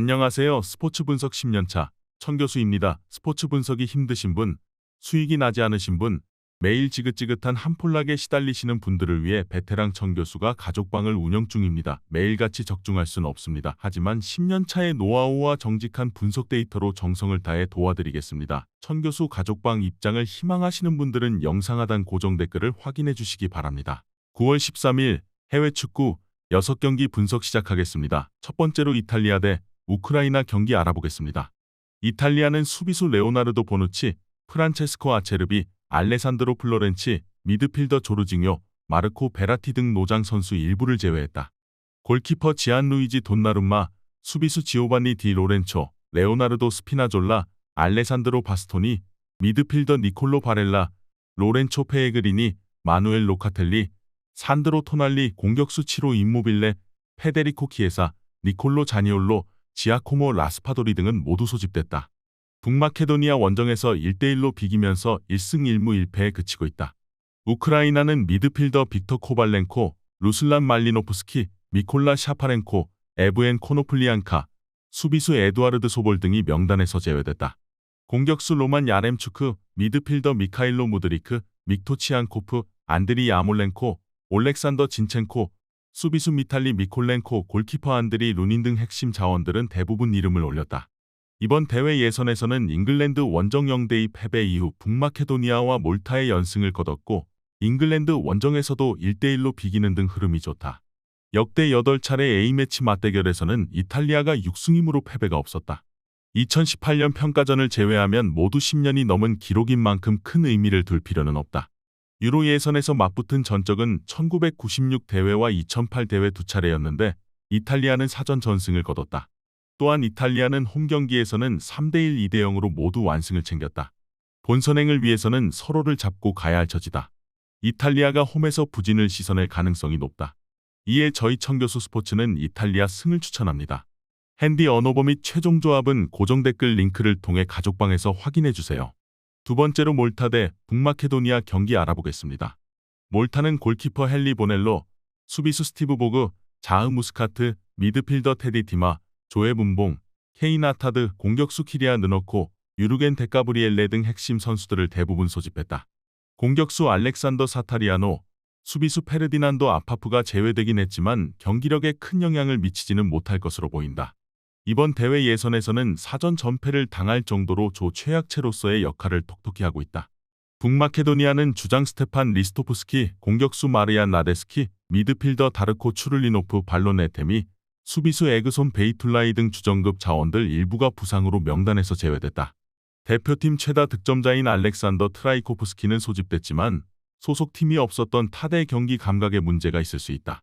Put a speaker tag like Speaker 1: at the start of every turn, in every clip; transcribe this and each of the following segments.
Speaker 1: 안녕하세요. 스포츠 분석 10년차 천교수입니다. 스포츠 분석이 힘드신 분, 수익이 나지 않으신 분, 매일 지긋지긋한 한폴락에 시달리시는 분들을 위해 베테랑 천교수가 가족방을 운영 중입니다. 매일같이 적중할 수는 없습니다. 하지만 10년차의 노하우와 정직한 분석 데이터로 정성을 다해 도와드리겠습니다. 천교수 가족방 입장을 희망하시는 분들은 영상 하단 고정 댓글을 확인해 주시기 바랍니다. 9월 13일 해외 축구 6경기 분석 시작하겠습니다. 첫 번째로 이탈리아 대 우크라이나 경기 알아보겠습니다. 이탈리아는 수비수 레오나르도 보누치, 프란체스코 아체르비, 알레산드로 플로렌치, 미드필더 조르징요, 마르코 베라티 등 노장 선수 일부를 제외했다. 골키퍼 지안루이지 돈나룸마, 수비수 지오반니 디 로렌초, 레오나르도 스피나졸라, 알레산드로 바스토니, 미드필더 니콜로 바렐라, 로렌초 페에그리니, 마누엘 로카텔리, 산드로 토날리, 공격수 치로 임모빌레, 페데리코 키에사, 니콜로 자니올로, 지아코모 라스파도리 등은 모두 소집됐다. 북마케도니아 원정에서 1대1로 비기면서 1승 1무 1패에 그치고 있다. 우크라이나는 미드필더 빅터 코발렌코, 루슬란 말리노프스키, 미콜라 샤파렌코, 에브엔 코노플리안카, 수비수 에두아르드 소볼 등이 명단에서 제외됐다. 공격수 로만 야렘추크, 미드필더 미카일로 무드리크, 믹토 치안코프, 안드리 야몰렌코, 올렉산더 진첸코, 수비수 미탈리 미콜렌코, 골키퍼 안드리 루닌 등 핵심 자원들은 대부분 이름을 올렸다. 이번 대회 예선에서는 잉글랜드 원정 0대2 패배 이후 북마케도니아와 몰타의 연승을 거뒀고 잉글랜드 원정에서도 1대1로 비기는 등 흐름이 좋다. 역대 8차례 A매치 맞대결에서는 이탈리아가 6승 2무로 패배가 없었다. 2018년 평가전을 제외하면 모두 10년이 넘은 기록인 만큼 큰 의미를 둘 필요는 없다. 유로 예선에서 맞붙은 전적은 1996 대회와 2008 대회 두 차례였는데 이탈리아는 사전 전승을 거뒀다. 또한 이탈리아는 홈 경기에서는 3대1, 2대0으로 모두 완승을 챙겼다. 본선행을 위해서는 서로를 잡고 가야 할 처지다. 이탈리아가 홈에서 부진을 씻어낼 가능성이 높다. 이에 저희 천교수 스포츠는 이탈리아 승을 추천합니다. 핸디 언오버 및 최종 조합은 고정 댓글 링크를 통해 가족방에서 확인해주세요. 두 번째로 몰타 대 북마케도니아 경기 알아보겠습니다. 몰타는 골키퍼 헨리 보넬로, 수비수 스티브 보그, 자흐 무스카트, 미드필더 테디 디마, 조에 분봉, 케인 아타드, 공격수 키리아 느너코, 유르겐 데카브리엘레 등 핵심 선수들을 대부분 소집했다. 공격수 알렉산더 사타리아노, 수비수 페르디난도 아파프가 제외되긴 했지만 경기력에 큰 영향을 미치지는 못할 것으로 보인다. 이번 대회 예선에서는 사전 전패를 당할 정도로 조 최약체로서의 역할을 톡톡히 하고 있다. 북마케도니아는 주장 스테판 리스토프스키, 공격수 마르얀 라데스키, 미드필더 다르코 추를리노프 발로네테미, 수비수 에그손 베이툴라이 등 주전급 자원들 일부가 부상으로 명단에서 제외됐다. 대표팀 최다 득점자인 알렉산더 트라이코프스키는 소집됐지만 소속팀이 없었던 타대 경기 감각에 문제가 있을 수 있다.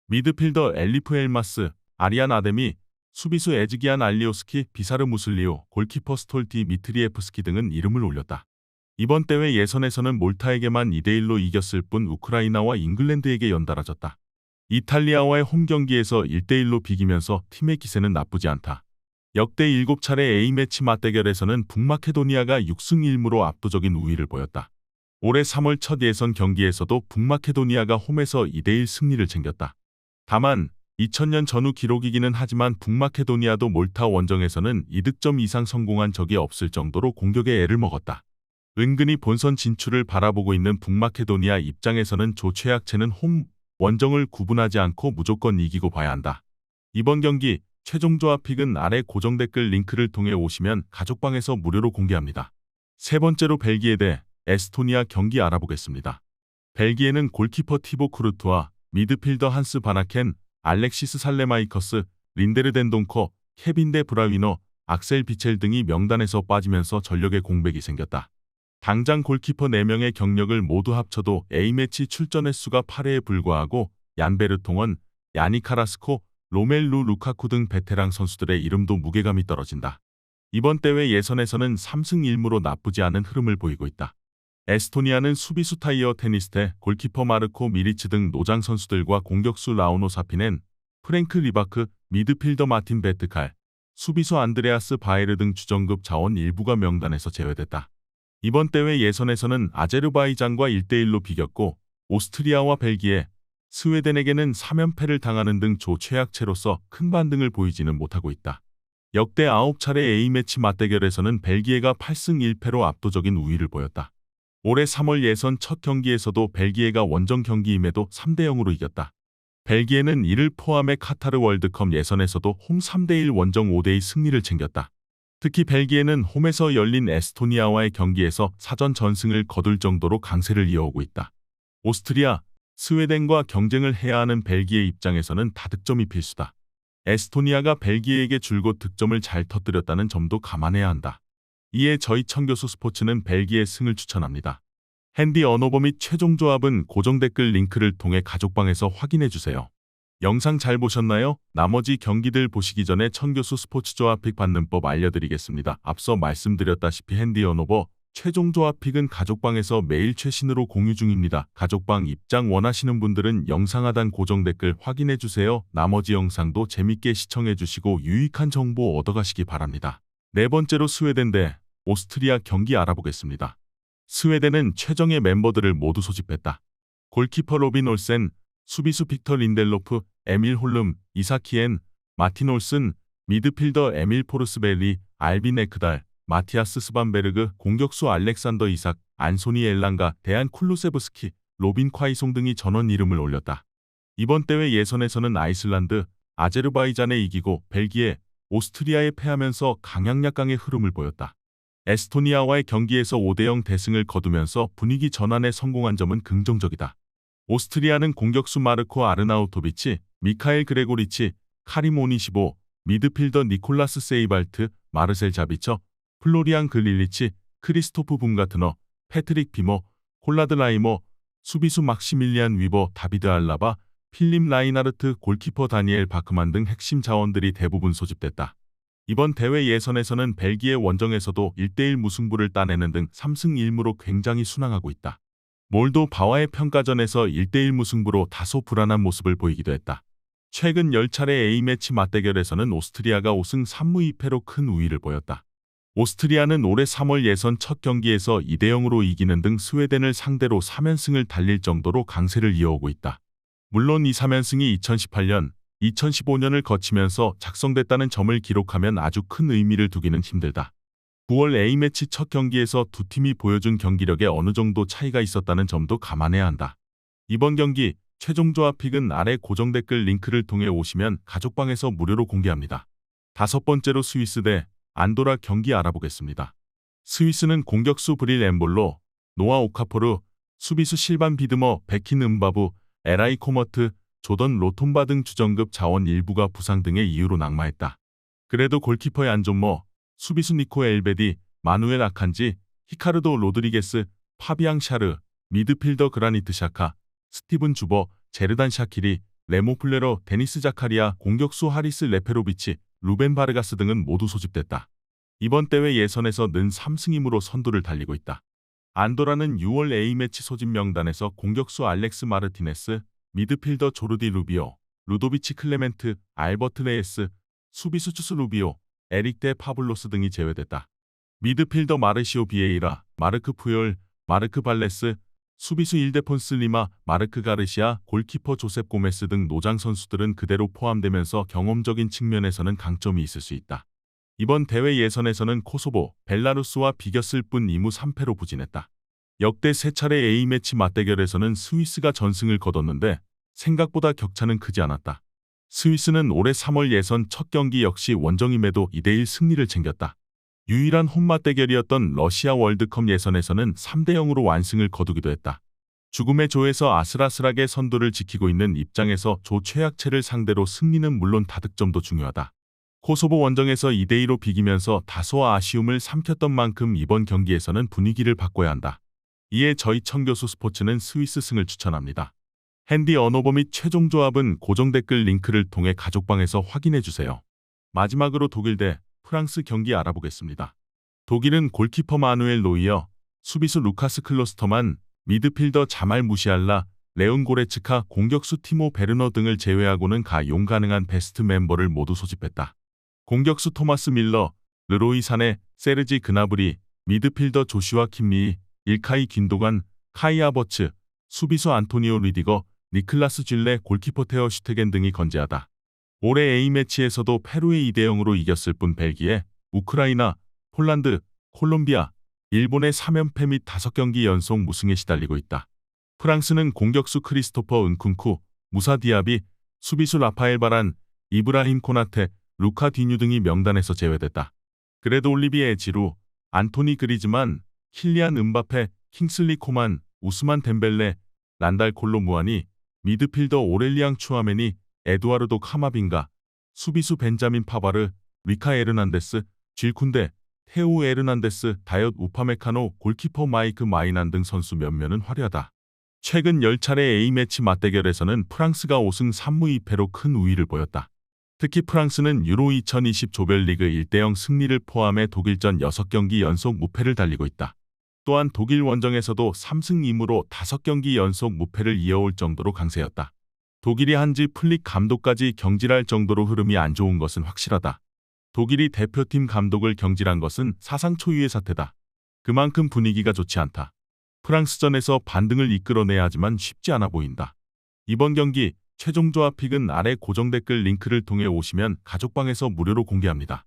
Speaker 1: 미드필더 엘리프 엘마스, 아리안 아데미, 수비수 에즈기안 알리오스키, 비사르 무슬리오, 골키퍼 스톨티 미트리에프스키 등은 이름을 올렸다. 이번 대회 예선에서는 몰타에게만 2대1로 이겼을 뿐 우크라이나와 잉글랜드에게 연달아졌다. 이탈리아와의 홈 경기에서 1대1로 비기면서 팀의 기세는 나쁘지 않다. 역대 7차례 A매치 맞대결에서는 북마케도니아가 6승 1무로 압도적인 우위를 보였다. 올해 3월 첫 예선 경기에서도 북마케도니아가 홈에서 2대1 승리를 챙겼다. 다만 2000년 전후 기록이기는 하지만 북마케도니아도 몰타 원정에서는 2득점 이상 성공한 적이 없을 정도로 공격에 애를 먹었다. 은근히 본선 진출을 바라보고 있는 북마케도니아 입장에서는 조 최약체는 홈, 원정을 구분하지 않고 무조건 이기고 봐야 한다. 이번 경기 최종 조합 픽은 아래 고정 댓글 링크를 통해 오시면 가족방에서 무료로 공개합니다. 세 번째로 벨기에 대 에스토니아 경기 알아보겠습니다. 벨기에는 골키퍼 티보 쿠르투아, 미드필더 한스 바나켄, 알렉시스 살레마이커스, 린데르 덴동커, 케빈 데 브라위너, 악셀 비첼 등이 명단에서 빠지면서 전력의 공백이 생겼다. 당장 골키퍼 4명의 경력을 모두 합쳐도 A매치 출전 횟수가 8회에 불과하고 얀베르통원, 야니 카라스코, 로멜루 루카쿠 등 베테랑 선수들의 이름도 무게감이 떨어진다. 이번 대회 예선에서는 3승 1무로 나쁘지 않은 흐름을 보이고 있다. 에스토니아는 수비수 타이어 테니스테, 골키퍼 마르코 미리츠 등 노장 선수들과 공격수 라우노 사피넨, 프랭크 리바크, 미드필더 마틴 베트칼, 수비수 안드레아스 바에르 등 주전급 자원 일부가 명단에서 제외됐다. 이번 대회 예선에서는 아제르바이잔과 1대1로 비겼고 오스트리아와 벨기에, 스웨덴에게는 3연패를 당하는 등 조 최약체로서 큰 반등을 보이지는 못하고 있다. 역대 9차례 A매치 맞대결에서는 벨기에가 8승 1패로 압도적인 우위를 보였다. 올해 3월 예선 첫 경기에서도 벨기에가 원정 경기임에도 3대 0으로 이겼다. 벨기에는 이를 포함해 카타르 월드컵 예선에서도 홈 3대1 원정 5대2 승리를 챙겼다. 특히 벨기에는 홈에서 열린 에스토니아와의 경기에서 사전 전승을 거둘 정도로 강세를 이어오고 있다. 오스트리아, 스웨덴과 경쟁을 해야 하는 벨기에 입장에서는 다득점이 필수다. 에스토니아가 벨기에에게 줄곧 득점을 잘 터뜨렸다는 점도 감안해야 한다. 이에 저희 청교수 스포츠는 벨기에 승을 추천합니다. 핸디 언어버 및 최종 조합은 고정 댓글 링크를 통해 가족방에서 확인해주세요. 영상 잘 보셨나요? 나머지 경기들 보시기 전에 청교수 스포츠 조합 픽 받는 법 알려드리겠습니다. 앞서 말씀드렸다시피 핸디 언어버 최종 조합 픽은 가족방에서 매일 최신으로 공유 중입니다. 가족방 입장 원하시는 분들은 영상 하단 고정 댓글 확인해주세요. 나머지 영상도 재밌게 시청해주시고 유익한 정보 얻어가시기 바랍니다. 네 번째로 스웨덴 대 오스트리아 경기 알아보겠습니다. 스웨덴은 최정예 멤버들을 모두 소집했다. 골키퍼 로빈 올센, 수비수 빅터 린델로프, 에밀 홀름, 이사키엔, 마틴 올슨, 미드필더 에밀 포르스벨리, 알빈 에크달, 마티아스 스반베르그, 공격수 알렉산더 이삭, 안소니 엘랑가, 데안 쿨루세브스키, 로빈 콰이송 등이 전원 이름을 올렸다. 이번 대회 예선에서는 아이슬란드, 아제르바이잔에 이기고 벨기에, 오스트리아에 패하면서 강약약강의 흐름을 보였다. 에스토니아와의 경기에서 5대0 대승을 거두면서 분위기 전환에 성공한 점은 긍정적이다. 오스트리아는 공격수 마르코 아르나우토비치, 미카엘 그레고리치, 카림 오니시보, 미드필더 니콜라스 세이발트, 마르셀 자비처, 플로리안 글릴리치, 크리스토프 붐가트너, 패트릭 비머, 콜라드 라이머, 수비수 막시밀리안 위버, 다비드 알라바, 필립 라이나르트, 골키퍼 다니엘 바크만 등 핵심 자원들이 대부분 소집됐다. 이번 대회 예선에서는 벨기에 원정에서도 1대1 무승부를 따내는 등 3승 1무로 굉장히 순항하고 있다. 몰도바와의 평가전에서 1대1 무승부로 다소 불안한 모습을 보이기도 했다. 최근 10차례 A매치 맞대결에서는 오스트리아가 5승 3무 2패로 큰 우위를 보였다. 오스트리아는 올해 3월 예선 첫 경기에서 2대 0으로 이기는 등 스웨덴을 상대로 3연승을 달릴 정도로 강세를 이어오고 있다. 물론 이 3연승이 2018년, 2015년을 거치면서 작성됐다는 점을 기록하면 아주 큰 의미를 두기는 힘들다. 9월 A매치 첫 경기에서 두 팀이 보여준 경기력에 어느 정도 차이가 있었다는 점도 감안해야 한다. 이번 경기 최종 조합 픽은 아래 고정 댓글 링크를 통해 오시면 가족방에서 무료로 공개합니다. 다섯 번째로 스위스 대 안도라 경기 알아보겠습니다. 스위스는 공격수 브릴 엠볼로, 노아 오카포르, 수비수 실반 비드머, 베킨 음바부, 에라이 코머트, 조던 로톰바 등 주전급 자원 일부가 부상 등의 이유로 낙마했다. 그래도 골키퍼의 안존머, 수비수 니코 엘베디, 마누엘 아칸지, 히카르도 로드리게스, 파비앙 샤르, 미드필더 그라니트 샤카, 스티븐 주버, 제르단 샤키리, 레모 플레러, 데니스 자카리아, 공격수 하리스 레페로비치, 루벤 바르가스 등은 모두 소집됐다. 이번 대회 예선에서 는 3승 2무로 선두를 달리고 있다. 안도라는 6월 A매치 소집 명단에서 공격수 알렉스 마르티네스, 미드필더 조르디 루비오, 루도비치 클레멘트, 알버트 레에스, 수비수 추스 루비오, 에릭 데 파블로스 등이 제외됐다. 미드필더 마르시오 비에이라, 마르크 푸열, 마르크 발레스, 수비수 일데폰스 리마, 마르크 가르시아, 골키퍼 조셉 고메스 등 노장 선수들은 그대로 포함되면서 경험적인 측면에서는 강점이 있을 수 있다. 이번 대회 예선에서는 코소보, 벨라루스와 비겼을 뿐 2무 3패로 부진했다. 역대 3차례 A매치 맞대결에서는 스위스가 전승을 거뒀는데 생각보다 격차는 크지 않았다. 스위스는 올해 3월 예선 첫 경기 역시 원정임에도 2대1 승리를 챙겼다. 유일한 홈 맞대결이었던 러시아 월드컵 예선에서는 3대 0으로 완승을 거두기도 했다. 죽음의 조에서 아슬아슬하게 선두를 지키고 있는 입장에서 조 최약체를 상대로 승리는 물론 다득점도 중요하다. 코소보 원정에서 2대2로 비기면서 다소 아쉬움을 삼켰던 만큼 이번 경기에서는 분위기를 바꿔야 한다. 이에 저희 청교수 스포츠는 스위스 승을 추천합니다. 핸디 언어버 및 최종 조합은 고정 댓글 링크를 통해 가족방에서 확인해주세요. 마지막으로 독일 대 프랑스 경기 알아보겠습니다. 독일은 골키퍼 마누엘 노이어, 수비수 루카스 클로스터만, 미드필더 자말 무시알라, 레온 고레츠카, 공격수 티모 베르너 등을 제외하고는 가용 가능한 베스트 멤버를 모두 소집했다. 공격수 토마스 밀러, 르로이 사네, 세르지 그나브리, 미드필더 조슈아 킴리, 일카이 긴도간, 카이 아버츠, 수비수 안토니오 리디거, 니클라스 쥘레, 골키퍼 테어 슈테겐 등이 건재하다. 올해 A매치에서도 페루에 2대0으로 이겼을 뿐 벨기에, 우크라이나, 폴란드, 콜롬비아, 일본의 3연패 및 5경기 연속 무승에 시달리고 있다. 프랑스는 공격수 크리스토퍼 은쿤쿠, 무사 디아비, 수비수 라파엘 바란, 이브라힘 코나테, 루카 디뉴 등이 명단에서 제외됐다. 그래도 올리비에 지루, 안토니 그리즈만, 킬리안 음바페, 킹슬리 코만, 우스만 덴벨레, 란달 콜로무아니, 미드필더 오렐리앙 추아메니, 에두아르도 카마빈가, 수비수 벤자민 파바르, 리카 에르난데스, 질쿤데, 테우 에르난데스, 다이엇 우파메카노, 골키퍼 마이크 마이난 등 선수 몇몇은 화려하다. 최근 10차례 A매치 맞대결에서는 프랑스가 5승 3무 2패로 큰 우위를 보였다. 특히 프랑스는 유로 2020 조별리그 1대0 승리를 포함해 독일전 6경기 연속 무패를 달리고 있다. 또한 독일 원정에서도 3승 2무로 5경기 연속 무패를 이어올 정도로 강세였다. 독일이 한지 플릭 감독까지 경질할 정도로 흐름이 안 좋은 것은 확실하다. 독일이 대표팀 감독을 경질한 것은 사상 초유의 사태다. 그만큼 분위기가 좋지 않다. 프랑스전에서 반등을 이끌어내야 하지만 쉽지 않아 보인다. 이번 경기 최종 조합 픽은 아래 고정 댓글 링크를 통해 오시면 가족방에서 무료로 공개합니다.